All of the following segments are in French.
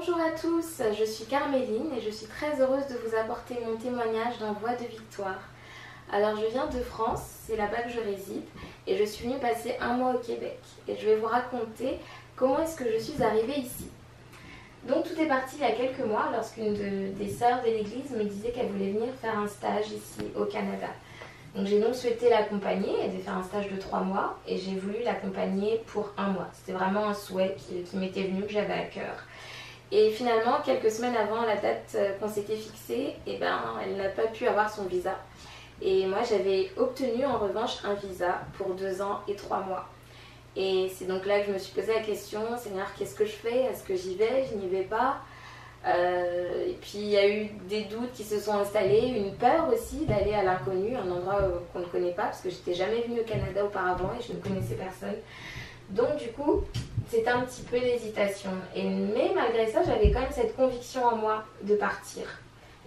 Bonjour à tous, je suis Carméline et je suis très heureuse de vous apporter mon témoignage dans Voix de Victoire. Alors je viens de France, c'est là-bas que je réside et je suis venue passer un mois au Québec et je vais vous raconter comment est-ce que je suis arrivée ici. Donc tout est parti il y a quelques mois lorsqu'une des sœurs de l'église me disait qu'elle voulait venir faire un stage ici au Canada. Donc j'ai donc souhaité l'accompagner, elle devait faire un stage de 3 mois et j'ai voulu l'accompagner pour un mois. C'était vraiment un souhait qui m'était venu, que j'avais à cœur. Et finalement, quelques semaines avant la date qu'on s'était fixée, elle n'a pas pu avoir son visa. Et moi, j'avais obtenu en revanche un visa pour 2 ans et 3 mois. Et c'est donc là que je me suis posé la question, Seigneur, qu'est-ce que je fais? Est-ce que j'y vais? Je n'y vais pas? Et puis il y a eu des doutes qui se sont installés, une peur aussi d'aller à l'inconnu, un endroit qu'on ne connaît pas, parce que j'étais jamais venue au Canada auparavant et je ne connaissais personne. Donc du coup, c'était un petit peu d'hésitation. Mais malgré ça, j'avais quand même cette conviction en moi de partir.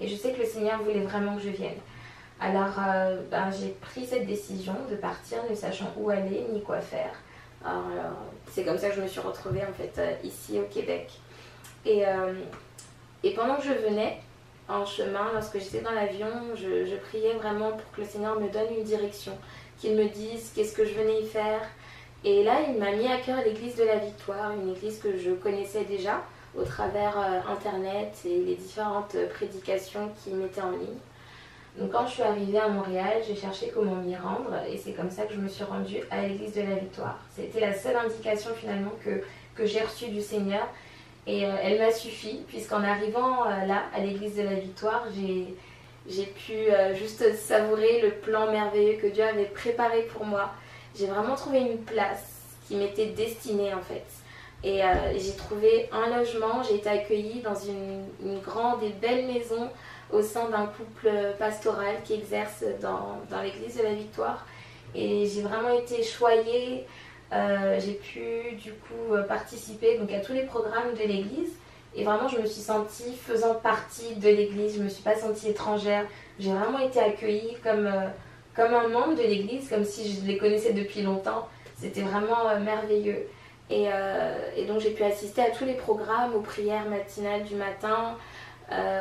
Et je sais que le Seigneur voulait vraiment que je vienne. Alors j'ai pris cette décision de partir, ne sachant où aller ni quoi faire. Alors, c'est comme ça que je me suis retrouvée en fait ici au Québec. Et pendant que je venais en chemin, lorsque j'étais dans l'avion, je priais vraiment pour que le Seigneur me donne une direction, qu'il me dise qu'est-ce que je venais y faire. Et là, il m'a mis à cœur l'église de la Victoire, une église que je connaissais déjà au travers Internet et les différentes prédications qu'il mettait en ligne. Donc quand je suis arrivée à Montréal, j'ai cherché comment m'y rendre et c'est comme ça que je me suis rendue à l'église de la Victoire. C'était la seule indication finalement que j'ai reçue du Seigneur. Et elle m'a suffi, puisqu'en arrivant là, à l'église de la Victoire, j'ai pu juste savourer le plan merveilleux que Dieu avait préparé pour moi. J'ai vraiment trouvé une place qui m'était destinée en fait. Et j'ai trouvé un logement, j'ai été accueillie dans une grande et belle maison au sein d'un couple pastoral qui exerce dans l'église de la Victoire. Et j'ai vraiment été choyée. J'ai pu du coup participer donc, à tous les programmes de l'église et vraiment je me suis sentie faisant partie de l'église, je ne me suis pas sentie étrangère, j'ai vraiment été accueillie comme un membre de l'église, comme si je les connaissais depuis longtemps. C'était vraiment merveilleux et donc j'ai pu assister à tous les programmes, aux prières matinales du matin,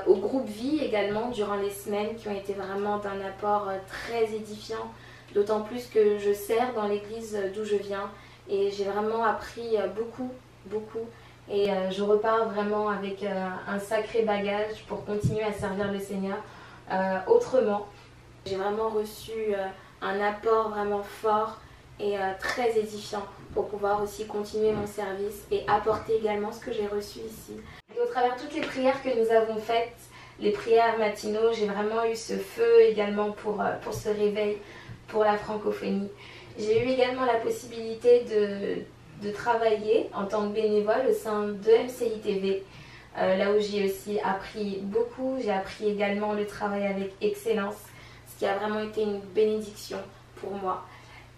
au groupe vie également durant les semaines qui ont été vraiment d'un apport très édifiant. D'autant plus que je sers dans l'église d'où je viens et j'ai vraiment appris beaucoup. Et je repars vraiment avec un sacré bagage pour continuer à servir le Seigneur autrement. J'ai vraiment reçu un apport vraiment fort et très édifiant pour pouvoir aussi continuer mon service et apporter également ce que j'ai reçu ici. Et au travers de toutes les prières que nous avons faites, les prières matinaux, j'ai vraiment eu ce feu également pour ce réveil, pour la francophonie. J'ai eu également la possibilité de travailler en tant que bénévole au sein de MCI TV, là où j'ai aussi appris beaucoup. J'ai appris également le travail avec excellence, ce qui a vraiment été une bénédiction pour moi.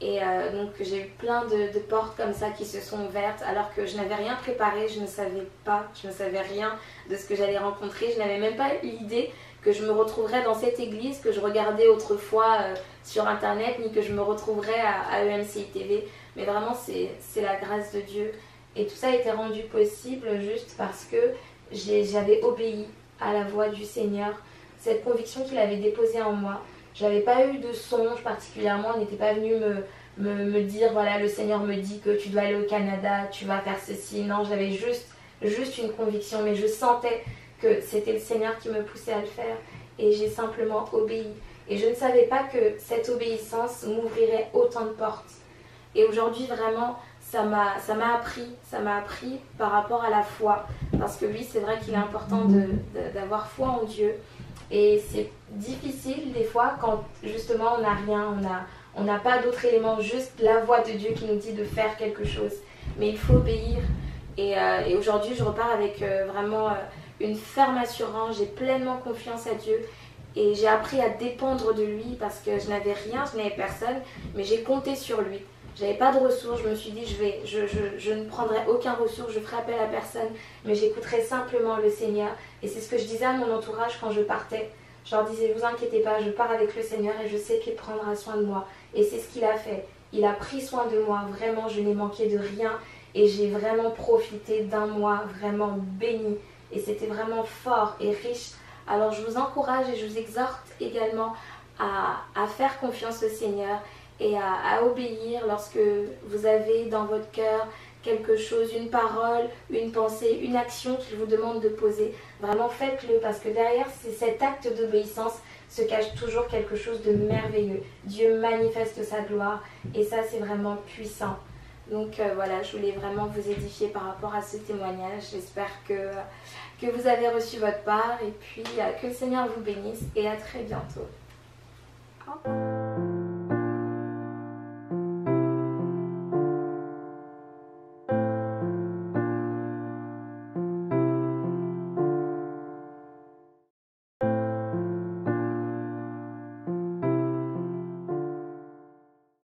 Et donc j'ai eu plein de portes comme ça qui se sont ouvertes alors que je n'avais rien préparé, je ne savais rien de ce que j'allais rencontrer, je n'avais même pas eu l'idée que je me retrouverais dans cette église que je regardais autrefois sur internet, ni que je me retrouverais à EMCI TV. Mais vraiment c'est la grâce de Dieu. Et tout ça a été rendu possible juste parce que j'avais obéi à la voix du Seigneur, cette conviction qu'il avait déposée en moi. Je n'avais pas eu de songe particulièrement, il n'était pas venu me dire voilà, le Seigneur me dit que tu dois aller au Canada, tu vas faire ceci. Non, j'avais juste une conviction, mais je sentais que c'était le Seigneur qui me poussait à le faire et j'ai simplement obéi. Et je ne savais pas que cette obéissance m'ouvrirait autant de portes. Et aujourd'hui, vraiment, ça m'a appris par rapport à la foi. Parce que oui, c'est vrai qu'il est important d'avoir foi en Dieu. Et c'est difficile des fois quand justement on n'a rien, on n'a pas d'autres éléments, juste la voix de Dieu qui nous dit de faire quelque chose. Mais il faut obéir. Et aujourd'hui, je repars avec vraiment une ferme assurance, j'ai pleinement confiance à Dieu. Et j'ai appris à dépendre de lui parce que je n'avais rien, je n'avais personne, mais j'ai compté sur lui. Je n'avais pas de ressources, je me suis dit je ne prendrai aucun ressource, je ferai appel à personne, mais j'écouterai simplement le Seigneur. Et c'est ce que je disais à mon entourage quand je partais. Je leur disais, vous inquiétez pas, je pars avec le Seigneur et je sais qu'il prendra soin de moi. Et c'est ce qu'il a fait. Il a pris soin de moi, vraiment, je n'ai manqué de rien. Et j'ai vraiment profité d'un mois vraiment béni. et c'était vraiment fort et riche. Alors je vous encourage et je vous exhorte également à faire confiance au Seigneur et à obéir lorsque vous avez dans votre cœur quelque chose, une parole, une pensée, une action qu'il vous demande de poser. Vraiment faites-le, parce que derrière cet acte d'obéissance se cache toujours quelque chose de merveilleux. Dieu manifeste sa gloire et ça c'est vraiment puissant. Donc voilà, je voulais vraiment vous édifier par rapport à ce témoignage. J'espère que vous avez reçu votre part et puis que le Seigneur vous bénisse et à très bientôt. Au revoir.